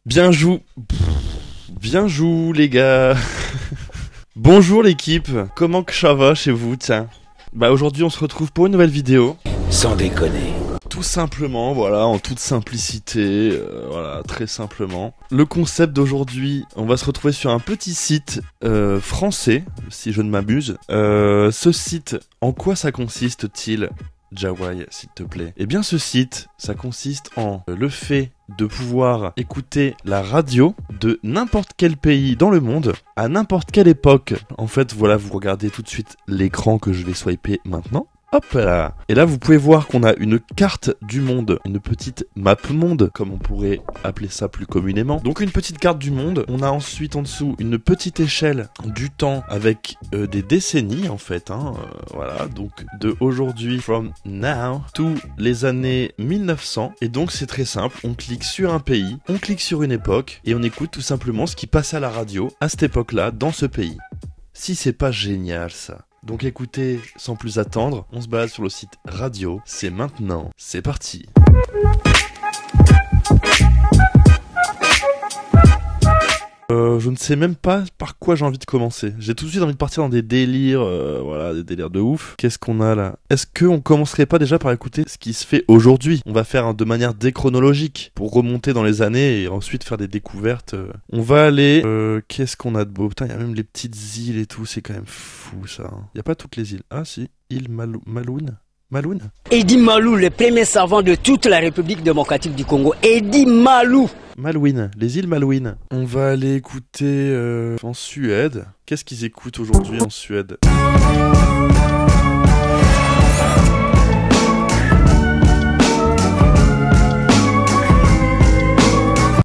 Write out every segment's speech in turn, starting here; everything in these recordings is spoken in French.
Bien joué. Bien joué les gars. Bonjour l'équipe. Comment que ça va chez vous, tiens? Bah aujourd'hui on se retrouve pour une nouvelle vidéo. Sans déconner. Tout simplement, voilà, en toute simplicité, voilà, très simplement. Le concept d'aujourd'hui, on va se retrouver sur un petit site français, si je ne m'abuse. Ce site, en quoi ça consiste-t-il, Jawai, s'il te plaît? Eh bien ce site, ça consiste en le fait de pouvoir écouter la radio de n'importe quel pays dans le monde, à n'importe quelle époque. En fait, voilà, vous regardez tout de suite l'écran que je vais swiper maintenant. Hop là. Et là vous pouvez voir qu'on a une carte du monde, une petite map monde, comme on pourrait appeler ça plus communément. Donc une petite carte du monde, on a ensuite en dessous une petite échelle du temps avec des décennies en fait, voilà, donc de aujourd'hui, from now, to les années 1900. Et donc c'est très simple, on clique sur un pays, on clique sur une époque, et on écoute tout simplement ce qui passait à la radio à cette époque-là, dans ce pays. Si c'est pas génial ça. Donc écoutez, sans plus attendre, on se balade sur le site radio, c'est maintenant, c'est parti. Je ne sais même pas par quoi j'ai envie de commencer. J'ai tout de suite envie de partir dans des délires, voilà, des délires de ouf. Qu'est-ce qu'on a là? Est-ce qu'on commencerait pas déjà par écouter ce qui se fait aujourd'hui? On va faire de manière déchronologique, pour remonter dans les années et ensuite faire des découvertes. On va aller... qu'est-ce qu'on a de beau? Putain, il y a même les petites îles et tout, c'est quand même fou ça. Il y a pas toutes les îles. Ah si, île Maloune. Maloune? Eddie Malou, le premier savant de toute la République démocratique du Congo. Eddie Malou. Malouine, les îles Malouines. On va aller écouter en Suède. Qu'est-ce qu'ils écoutent aujourd'hui en Suède?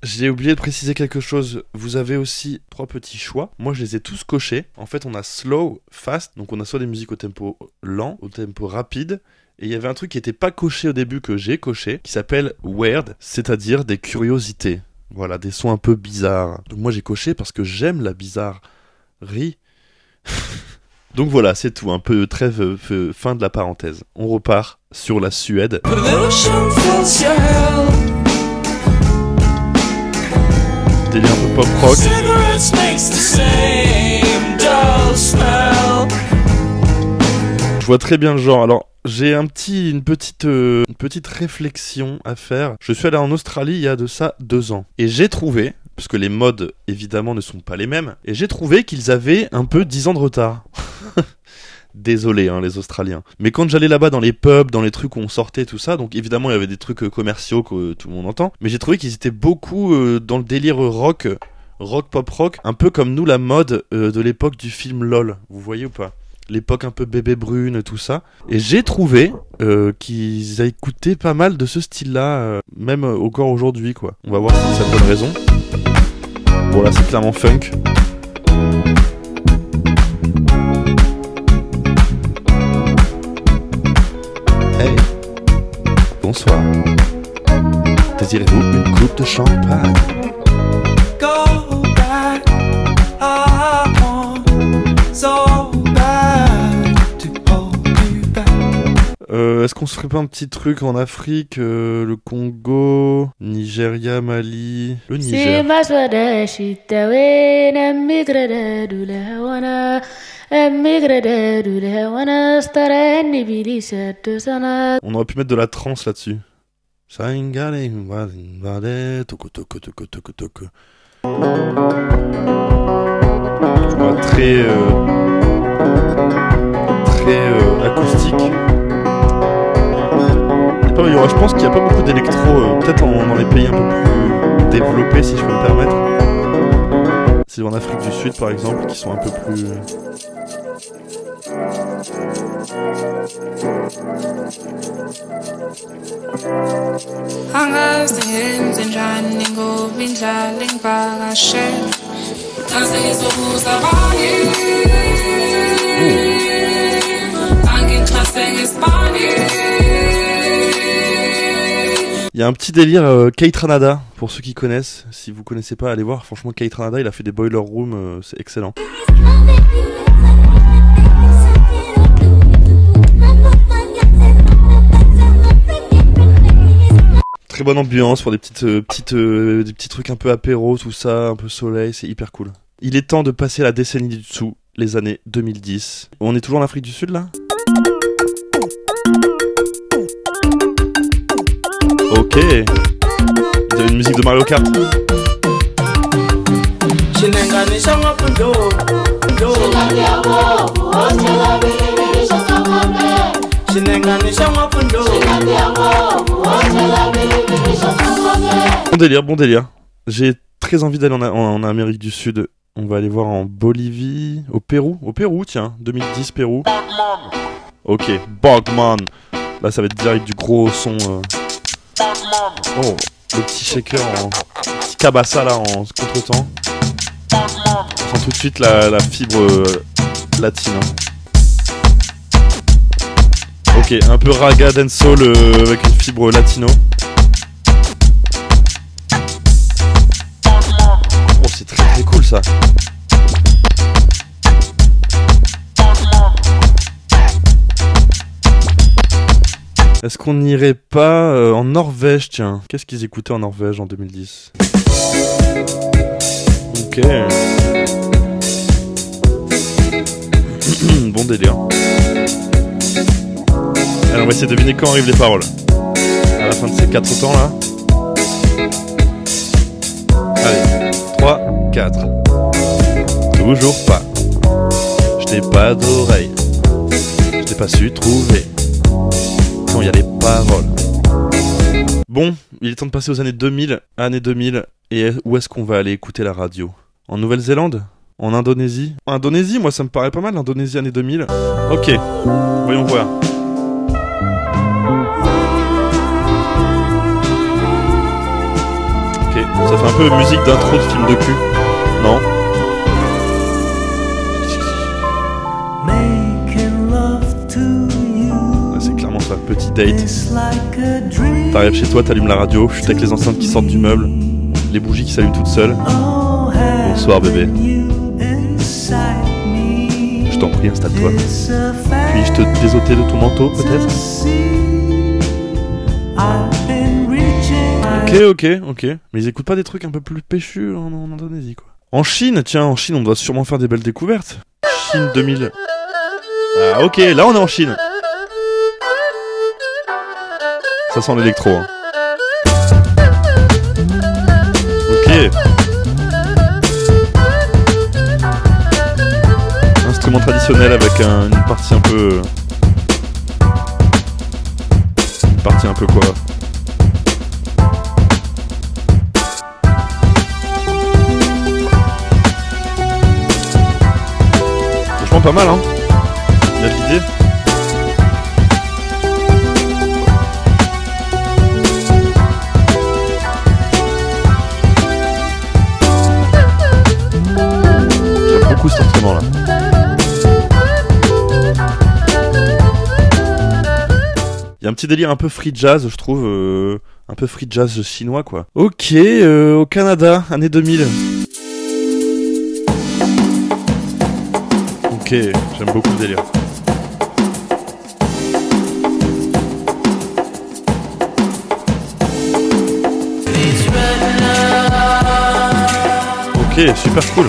J'ai oublié de préciser quelque chose. Vous avez aussi 3 petits choix. Moi, je les ai tous cochés. En fait, on a slow, fast. Donc, on a soit des musiques au tempo lent, au tempo rapide. Et il y avait un truc qui n'était pas coché au début que j'ai coché, qui s'appelle weird, c'est-à-dire des curiosités. Voilà, des sons un peu bizarres. Donc, moi, j'ai coché parce que j'aime la bizarrerie. Donc voilà, c'est tout. Un peu trêve, fin de la parenthèse. On repart sur la Suède. Délire un peu pop rock. Je vois très bien le genre. Alors, j'ai une petite réflexion à faire. Je suis allé en Australie il y a de ça 2 ans. Et j'ai trouvé, parce que les modes évidemment ne sont pas les mêmes, et j'ai trouvé qu'ils avaient un peu 10 ans de retard. Désolé les Australiens. Mais quand j'allais là-bas dans les pubs, dans les trucs où on sortait, tout ça, donc évidemment il y avait des trucs commerciaux que tout le monde entend, mais j'ai trouvé qu'ils étaient beaucoup dans le délire rock, pop rock, un peu comme nous la mode de l'époque du film LOL, vous voyez ou pas? L'époque un peu bébé brune, tout ça. Et j'ai trouvé qu'ils écoutaient pas mal de ce style-là, même encore aujourd'hui, quoi. On va voir si ça me donne raison. Bon là c'est clairement funk. Hey, bonsoir. Désirez-vous une coupe de champagne? Go back, I want so bad to hold you back. Est-ce qu'on se ferait pas un petit truc en Afrique, le Congo, Nigeria, Mali, le Niger? On aurait pu mettre de la trance là-dessus. Je vois très acoustique. Je pense qu'il n'y a pas beaucoup d'électro, peut-être dans les pays un peu plus développés, si je peux me permettre. C'est en Afrique du Sud, par exemple, qui sont un peu plus... Il y a un petit délire K-Tranada, pour ceux qui connaissent. Si vous connaissez pas, allez voir. Franchement, K-Tranada, il a fait des Boiler Room, c'est excellent. Très bonne ambiance pour des des petits trucs un peu apéro, tout ça, un peu soleil, c'est hyper cool. Il est temps de passer la décennie du dessous, les années 2010. On est toujours en Afrique du Sud là? Ok. Vous avez une musique de Mario Kart. Bon délire. J'ai très envie d'aller en Amérique du Sud. On va aller voir en Bolivie, au Pérou, tiens, 2010 Pérou. Ok, Bogman. Là ça va être direct du gros son. Oh, le petit shaker en petit cabassa là en contre-temps. On sent tout de suite la fibre latine. Ok, un peu raga dancehall avec une fibre latino. Oh, c'est très très cool ça. Est-ce qu'on n'irait pas en Norvège, tiens? Qu'est-ce qu'ils écoutaient en Norvège en 2010? Ok. Bon délire. Alors on va essayer de deviner quand arrivent les paroles. À la fin de ces 4 temps là. Allez, 3, 4. Toujours pas. Je n'ai pas d'oreille. Je n'ai pas su trouver. Quand il y a les paroles. Bon, il est temps de passer aux années 2000. Années 2000. Et où est-ce qu'on va aller écouter la radio? En Nouvelle-Zélande? En Indonésie? En Indonésie, moi ça me paraît pas mal, l'Indonésie années 2000. Ok, voyons voir. Ok, ça fait un peu musique d'intro de film de cul. Non? Ah, c'est clairement ça, petit date. T'arrives chez toi, t'allumes la radio, chut avec les enceintes qui sortent du meuble, les bougies qui s'allument toutes seules. Bonsoir bébé. Je t'en prie, installe-toi. Puis-je te désoter de ton manteau, peut-être? Ok. Mais ils écoutent pas des trucs un peu plus péchus en Indonésie, quoi. En Chine, tiens, on doit sûrement faire des belles découvertes. Chine 2000. Ah, ok, là on est en Chine. Ça sent l'électro, hein. Ok. Instrument traditionnel avec une partie un peu... Une partie un peu quoi? Franchement pas mal, hein. Il y a de l'idée. J'aime beaucoup cet instrument là. Il y a un petit délire un peu free jazz, je trouve, un peu free jazz chinois, quoi. Ok, au Canada, année 2000. Ok, j'aime beaucoup le délire. Ok, super cool.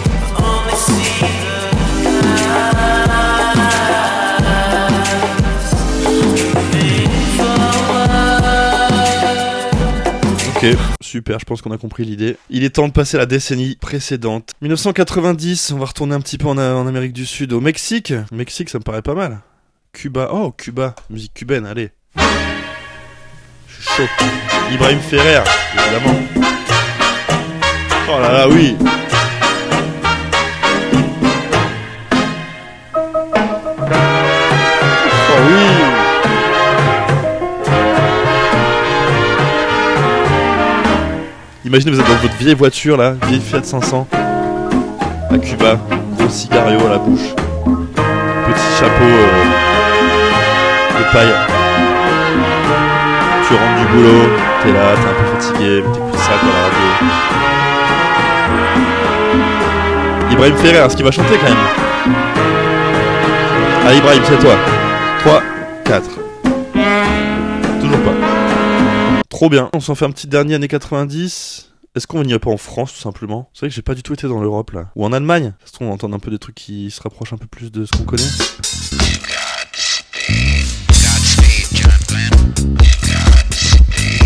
Ok, super, je pense qu'on a compris l'idée. Il est temps de passer à la décennie précédente. 1990, on va retourner un petit peu en Amérique du Sud, au Mexique. Mexique, ça me paraît pas mal. Cuba, oh, Cuba, musique cubaine, allez. Je suis chaud. Ibrahim Ferrer, évidemment. Oh là là, oui. Oh oui. Imaginez, vous êtes dans votre vieille voiture là, vieille Fiat 500, à Cuba, gros cigario à la bouche, petit chapeau de paille. Tu rentres du boulot, t'es là, t'es un peu fatigué, mais t'écoutes ça à la radio. Ibrahim Ferrer, ce qu'il va chanter quand même. Allez Ibrahim, c'est à toi. 3, 4. Toujours pas. Trop bien. On s'en fait un petit dernier années 90. Est-ce qu'on n'y a pas en France tout simplement? C'est vrai que j'ai pas du tout été dans l'Europe là. Ou en Allemagne. Ça se trouve on entend un peu des trucs qui se rapprochent un peu plus de ce qu'on connaît.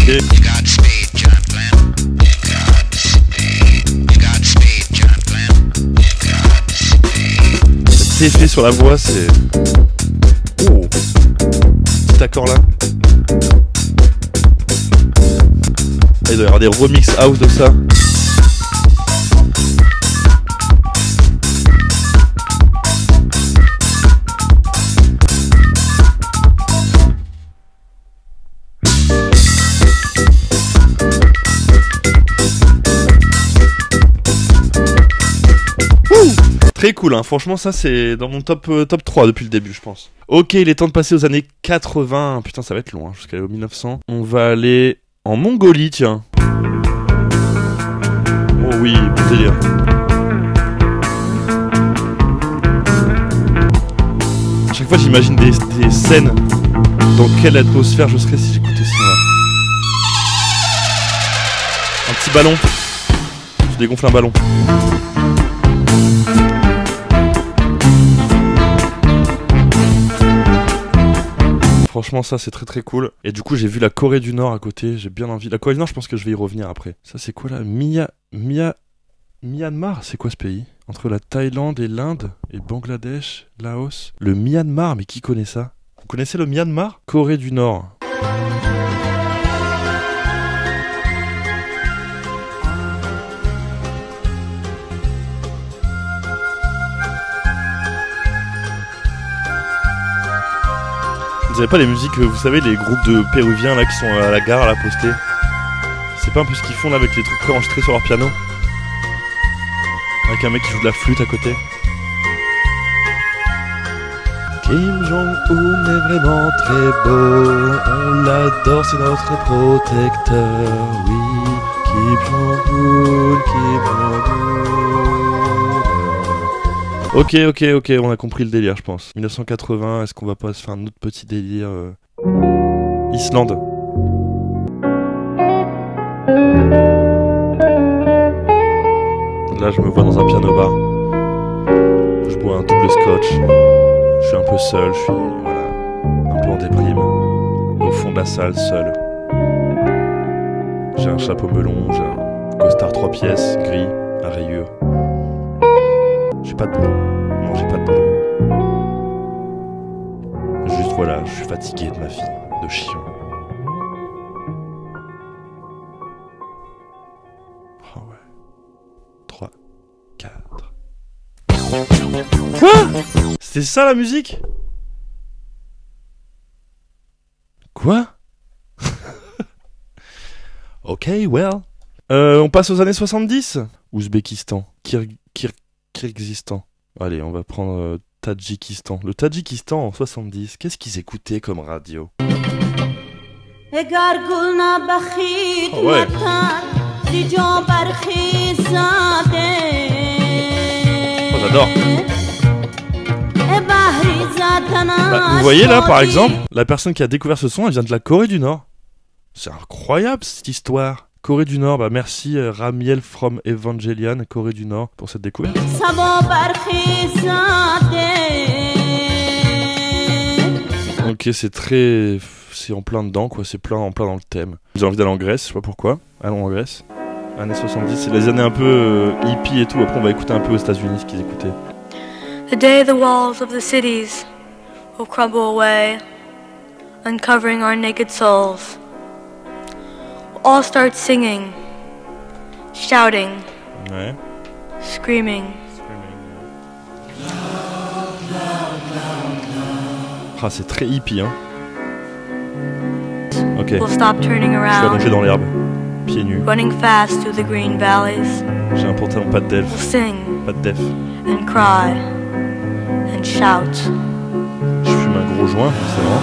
Okay. Cet effet sur la voix c'est... Oh, petit accord là. Il doit y avoir des remix house de ça. Très cool, hein. Franchement ça c'est dans mon top 3 depuis le début je pense. Ok, il est temps de passer aux années 80. Putain ça va être long, hein, jusqu'à 1900. On va aller en Mongolie, tiens. Oh oui, bon délire. À chaque fois j'imagine des scènes. Dans quelle atmosphère je serais si j'écoutais ça là. Un petit ballon. Je dégonfle un ballon. Franchement ça c'est très très cool. Et du coup j'ai vu la Corée du Nord à côté. J'ai bien envie. La Corée du Nord je pense que je vais y revenir après. Ça c'est quoi là? Myanmar, c'est quoi ce pays? Entre la Thaïlande et l'Inde et Bangladesh, Laos. Le Myanmar, mais qui connaît ça? Vous connaissez le Myanmar? Corée du Nord. Vous avez pas les musiques, vous savez, les groupes de péruviens là qui sont à la gare à la postée? C'est pas un peu ce qu'ils font là avec les trucs préenregistrés sur leur piano? Avec un mec qui joue de la flûte à côté. Kim Jong-un est vraiment très beau, on l'adore, c'est notre protecteur, oui. Kim Jong-un, Kim Jong-un. Ok, on a compris le délire, je pense. 1980, est-ce qu'on va pas se faire un autre petit délire Islande. Là, je me vois dans un piano bar. Je bois un double scotch. Je suis un peu seul, je suis voilà, un peu en déprime. Au fond de la salle, seul. J'ai un chapeau melon, j'ai un costard 3 pièces, gris, à rayures. J'ai pas de boulot. Non, j'ai pas de boulot. Juste voilà, je suis fatigué de ma vie, de chiant. Oh ouais. 3, 4. Quoi? C'était ça la musique? Quoi? Ok, well. On passe aux années 70. Ouzbékistan. Kyrgyzstan. Allez, on va prendre Tadjikistan. Le Tadjikistan en 70. Qu'est-ce qu'ils écoutaient comme radio? Oh ouais. Oh, j'adore. Bah, vous voyez là par exemple, la personne qui a découvert ce son, elle vient de la Corée du Nord. C'est incroyable cette histoire. Corée du Nord, bah merci Ramiel from Evangelion, Corée du Nord, pour cette découverte. Ok, c'est en plein dedans quoi, c'est en plein dans le thème. J'ai envie d'aller en Grèce, je sais pas pourquoi. Allons en Grèce. Années 70, c'est les années un peu hippie et tout. Après on va écouter un peu aux États-Unis ce qu'ils écoutaient. The day the walls of the cities will crumble away, uncovering our naked souls. We'll all start singing, shouting, Ouais. screaming. Ah, c'est très hippie, hein. Ok. We'll stop turning Je suis around, allongé dans l'herbe, pieds nus. running fast through the green valleys. J'ai un pantalon pas de We'll delf, sing pas de def. and cry and shout. Je fume un gros joint, forcément.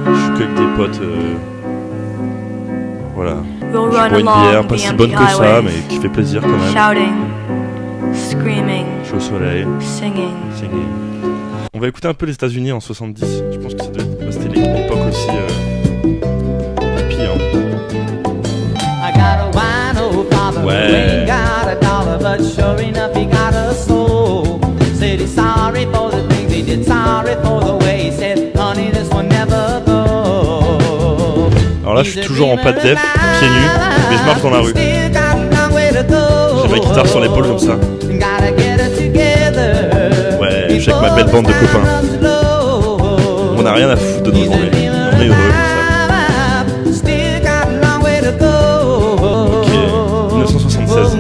Je suis qu'avec des potes. Voilà. We'll Je run bois une along bière, the pas si empty bonne que ça, highways, mais qui fait plaisir quand même. shouting, screaming, Je suis au soleil, singing. singing. On va écouter un peu les États-Unis en 70. Je pense que c'était l'époque aussi Ouais. Who ain't got a dollar, but sure enough he got a soul. Said he's sorry for the things he did, sorry for the way he said, honey, this one never go. Alors là, je suis toujours en pas de def, pieds nus, mais je marche dans la rue. J'ai ma guitare sur l'épaule comme ça. Ouais, je suis avec ma belle bande de copains. On n'a rien à foutre de nos journées. On est heureux comme ça. Ok, 1976.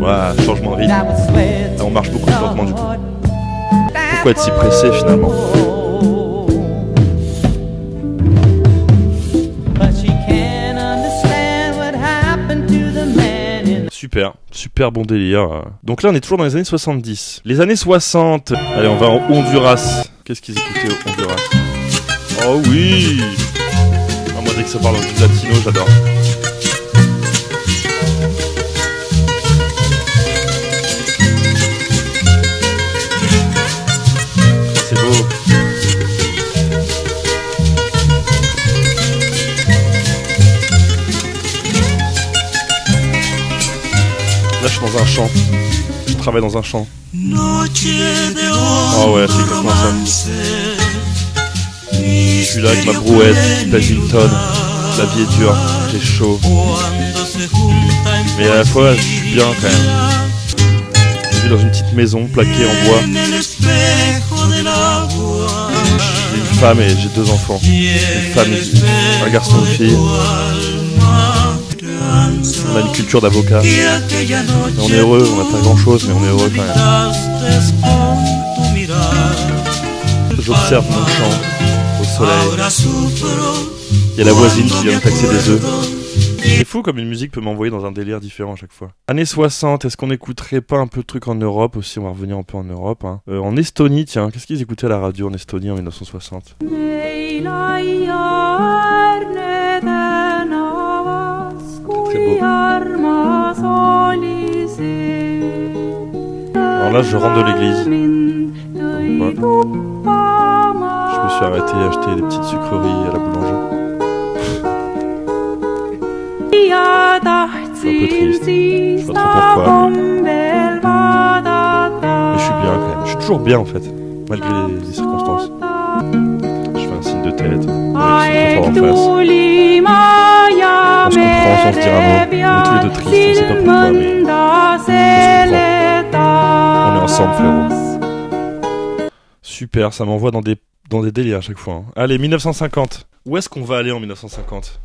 Ouah, changement de rythme. Là, on marche beaucoup plus lentement du coup. Pourquoi être si pressé finalement? Super, super bon délire. Donc là on est toujours dans les années 70. Les années 60. Allez, on va en Honduras. Qu'est-ce qu'ils écoutaient au Honduras? Oh oui. Ah, moi dès que ça parle du latino, j'adore. C'est beau. Là, je suis dans un champ. Je travaille dans un champ. Oh ouais, c'est exactement ça. Je suis là avec ma brouette, qui pèse une tonne. La vie est dure, j'ai chaud. Mais à la fois, je suis bien quand même. Je vis dans une petite maison plaquée en bois. J'ai une femme et j'ai 2 enfants. Une femme et un garçon et une fille. On a une culture d'avocat. On est heureux, on n'a pas grand chose, mais on est heureux quand même. J'observe mon champ au soleil. Il y a la voisine qui vient me taxer des œufs. C'est fou comme une musique peut m'envoyer dans un délire différent à chaque fois. Années 60, est-ce qu'on écouterait pas un peu de trucs en Europe aussi? On va revenir un peu en Europe. Hein. En Estonie, tiens, qu'est-ce qu'ils écoutaient à la radio en Estonie en 1960? Très beau. Alors là, je rentre de l'église. Ouais. Je me suis arrêté à acheter des petites sucreries à la boulangerie. Je suis un peu triste. Je sais pas trop pourquoi. Mais je suis bien quand même. Je suis toujours bien en fait, malgré les circonstances. Je fais un signe de tête. Avec son confort en face. On se comprend sans se dire un mot. On est tous les deux tristes, on sait pas pourquoi, mais on se comprend. On est ensemble, frérot. Super, ça m'envoie dans des délires à chaque fois. Hein. Allez, 1950. Où est-ce qu'on va aller en 1950?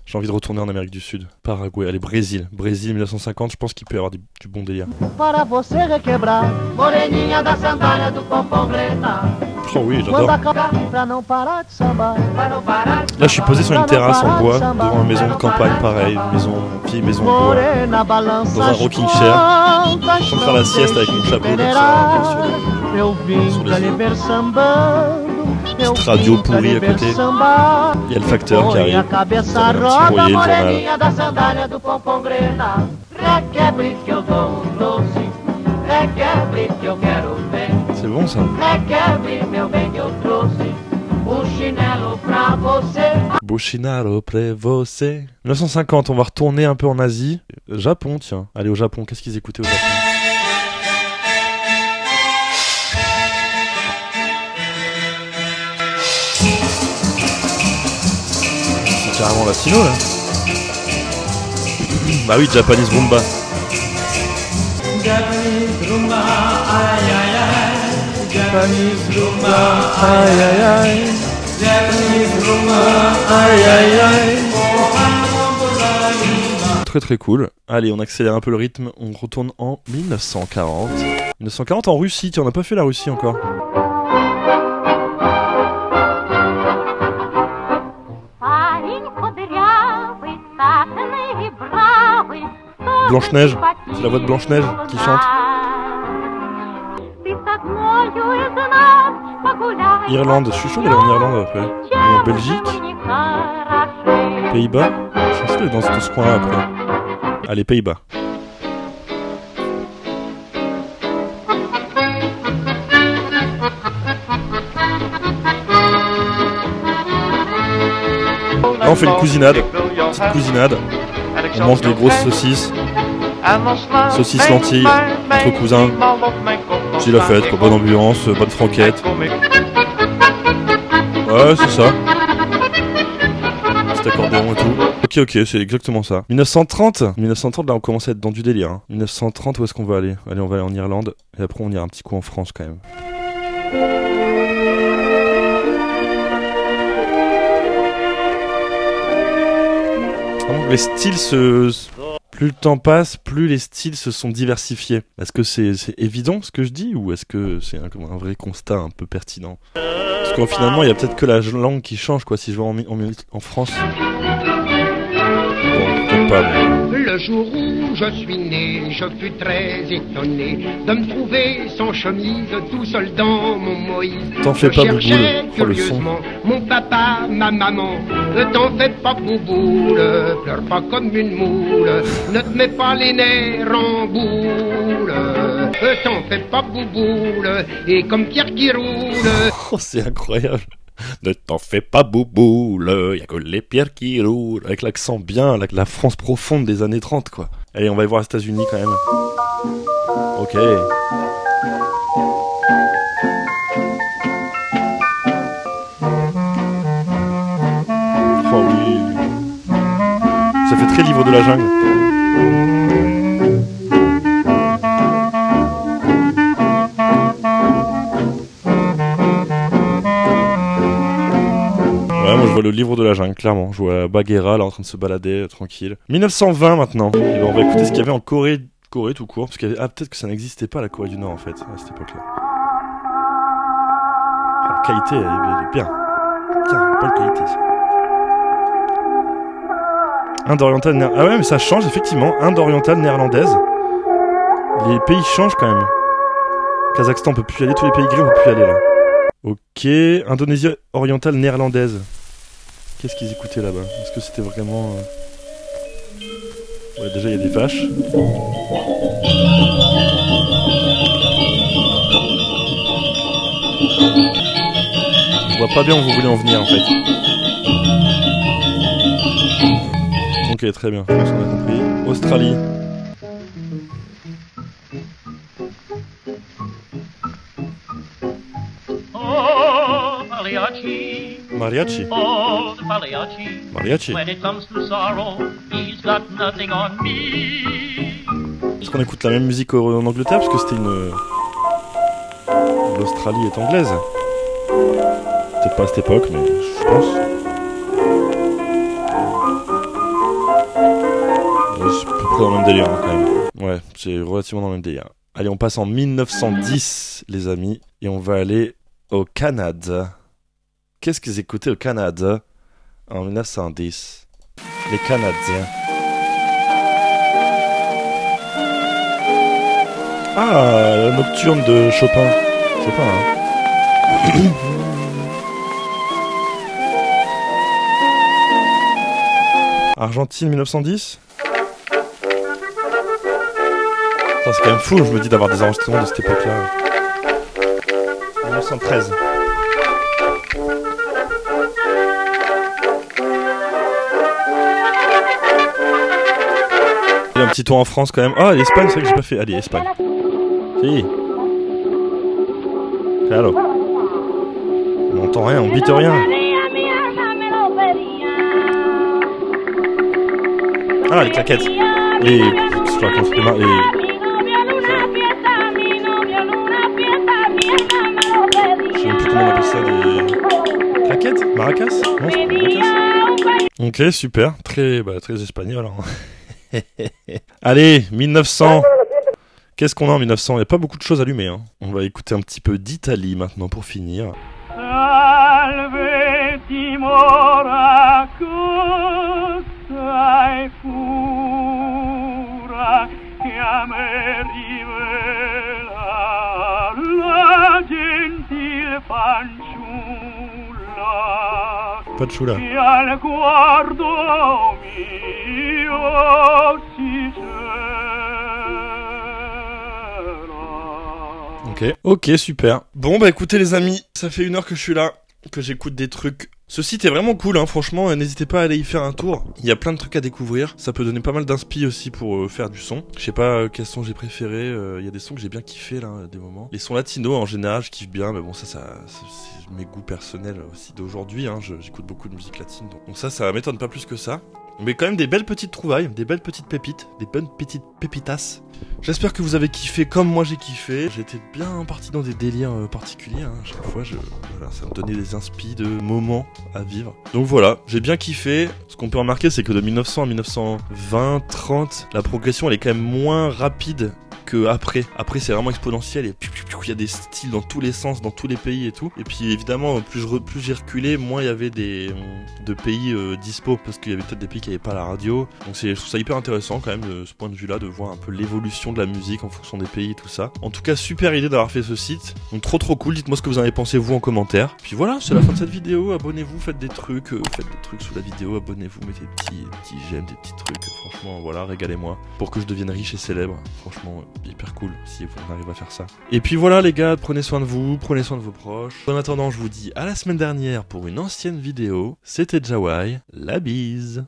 J'ai envie de retourner en Amérique du Sud. Paraguay, allez, Brésil. Brésil, 1950, je pense qu'il peut y avoir du bon délire. Oh oui, j'adore. Là, je suis posé sur une terrasse en bois, devant une maison de campagne, pareil, une vieille maison en bois, dans un rocking chair. Je suis en train de faire la sieste avec mon chapeau, comme ça, sur les yeux. Petite radio pourrie à côté. Il y a le facteur qui arrive. Ça va un petit courrier, le journal. C'est bon ça. Bushinaro pra você. 1950, on va retourner un peu en Asie. Japon, tiens. Allez, au Japon, qu'est-ce qu'ils écoutaient au Japon? C'est carrément latino là. Bah oui, Japanese Rumba. Japanese rumba, ay ay ay. Japanese rumba, ay ay ay. Japanese rumba, ay ay ay. Très très cool. Allez, on accélère un peu le rythme. On retourne en 1940. 1940 en Russie. Tiens, on n'a pas fait la Russie encore. Blanche-Neige, c'est la voix de Blanche-Neige qui chante. Irlande, je suis sûr qu'elle est en Irlande après. En Belgique, Pays-Bas, je pense qu'elle est dans ce coin-là après. Allez, Pays-Bas. on fait une cousinade. Petite cousinade. On mange des grosses saucisses. Saucisses lentilles entre cousins. C'est la fête, quoi. Bonne ambiance, bonne franquette. Ouais, c'est ça. Petit accordéon et tout. Ok, c'est exactement ça. 1930, là on commence à être dans du délire. Hein. 1930, où est-ce qu'on va aller? Allez, on va aller en Irlande. Et après on ira un petit coup en France quand même. Les styles Plus le temps passe, plus les styles se sont diversifiés. Est-ce que c'est évident ce que je dis ou est-ce que c'est un vrai constat un peu pertinent? Parce qu'en finalement, il y a peut-être que la langue qui change, quoi, si je vais en France. Bon, peut-être pas, mais... Le jour où je suis né, je fus très étonné de me trouver sans chemise, tout seul dans mon Moïse. T'en fais pas, Bouboule. Oh, le son. Mon papa, ma maman. T'en fais pas, Bouboule. Pleure pas comme une moule. Ne te mets pas les nerfs en boule. T'en fais pas, Bouboule. Et comme Pierre qui roule. Oh, c'est incroyable. Ne t'en fais pas, Bouboule, y'a que les pierres qui roulent. Avec l'accent bien, la France profonde des années 30, quoi. Allez, on va y voir les États-Unis quand même. Ok. Oh oui. Ça fait très livre de la jungle. Moi je vois le livre de la jungle, clairement. Je vois Bagheera là en train de se balader, tranquille. 1920 maintenant. Et ben on va écouter ce qu'il y avait en Corée tout court. Parce qu'il y avait... Ah, peut-être que ça n'existait pas la Corée du Nord en fait, à cette époque-là. La qualité, elle est bien. Tiens, pas de qualité ça. Inde orientale néerlandaise. Ah ouais, mais ça change effectivement. Inde orientale néerlandaise. Les pays changent quand même. Kazakhstan on peut plus y aller, tous les pays gris on peut plus y aller là. Ok, Indonésie orientale néerlandaise. Qu'est-ce qu'ils écoutaient là-bas? Est-ce que c'était vraiment... Ouais, déjà il y a des vaches. Je vois pas bien où vous voulez en venir en fait. Ok, très bien, je pense qu'on a compris. Australie. Mariachi. Mariachi. Est-ce qu'on écoute la même musique en Angleterre? Parce que c'était une... L'Australie est anglaise. Peut-être pas à cette époque, mais je pense. Ouais, c'est à peu près dans le même délire hein, quand même. Ouais, c'est relativement dans le même délire. Allez, on passe en 1910, les amis. Et on va aller au Canada. Qu'est-ce qu'ils écoutaient au Canada en 1910? Les Canadiens. Ah, la nocturne de Chopin. Chopin, hein. Argentine 1910. C'est quand même fou, je me dis d'avoir des enregistrements de cette époque-là. 1913. Et un petit tour en France quand même. Ah, l'Espagne, c'est vrai que j'ai pas fait. Allez, Espagne. Si. Claro. On n'entend rien, on bite rien. Ah, les claquettes. Les... Je sais même plus comment on appelle ça, des... Claquettes? Maracas? Non, c'est pas maracas. Ok, super. Très espagnol. Alors. Allez, 1900. Qu'est-ce qu'on a en 1900? Il n'y a pas beaucoup de choses allumées. Hein. On va écouter un petit peu d'Italie maintenant pour finir. Salve timora cosa fura che a me rivela la gentil fanciulla Fanciulla che al guardo mio si Ok, super. Bon bah écoutez les amis, ça fait 1 heure que je suis là, que j'écoute des trucs Ce site est vraiment cool, hein, franchement, n'hésitez pas à aller y faire un tour. Il y a plein de trucs à découvrir. Ça peut donner pas mal d'inspi aussi pour faire du son. Je sais pas quels sons j'ai préférés. Il y a des sons que j'ai bien kiffé là, des moments. Les sons latinos en général, je kiffe bien, mais bon, ça c'est mes goûts personnels aussi d'aujourd'hui. Hein. J'écoute beaucoup de musique latine, donc ça m'étonne pas plus que ça. Mais quand même des belles petites trouvailles, des belles petites pépites, des bonnes petites pépitas. J'espère que vous avez kiffé comme moi j'ai kiffé. J'étais bien parti dans des délires particuliers. Hein. Chaque fois, voilà, ça me donnait des inspi de moments à vivre. Donc voilà, j'ai bien kiffé. Ce qu'on peut remarquer, c'est que de 1900 à 1920, 30, la progression elle est quand même moins rapide que après. Après, c'est vraiment exponentiel et il y a des styles dans tous les sens, dans tous les pays et tout. Et puis évidemment, plus j'ai reculé, moins il y avait de pays dispo parce qu'il y avait peut-être des pays qui n'avaient pas la radio. Donc je trouve ça hyper intéressant quand même de ce point de vue-là, de voir un peu l'évolution de la musique en fonction des pays et tout ça. En tout cas, super idée d'avoir fait ce site. Donc trop cool. Dites-moi ce que vous en avez pensé vous en commentaire. Puis voilà, c'est la fin de cette vidéo. Abonnez-vous, faites des trucs sous la vidéo. Abonnez-vous, mettez des petits j'aime, des petits trucs. Franchement, voilà, régalez-moi pour que je devienne riche et célèbre. Franchement, hyper cool si on arrive à faire ça. Et puis voilà les gars, prenez soin de vous, prenez soin de vos proches. En attendant, je vous dis à la semaine dernière pour une ancienne vidéo. C'était Jawai, la bise.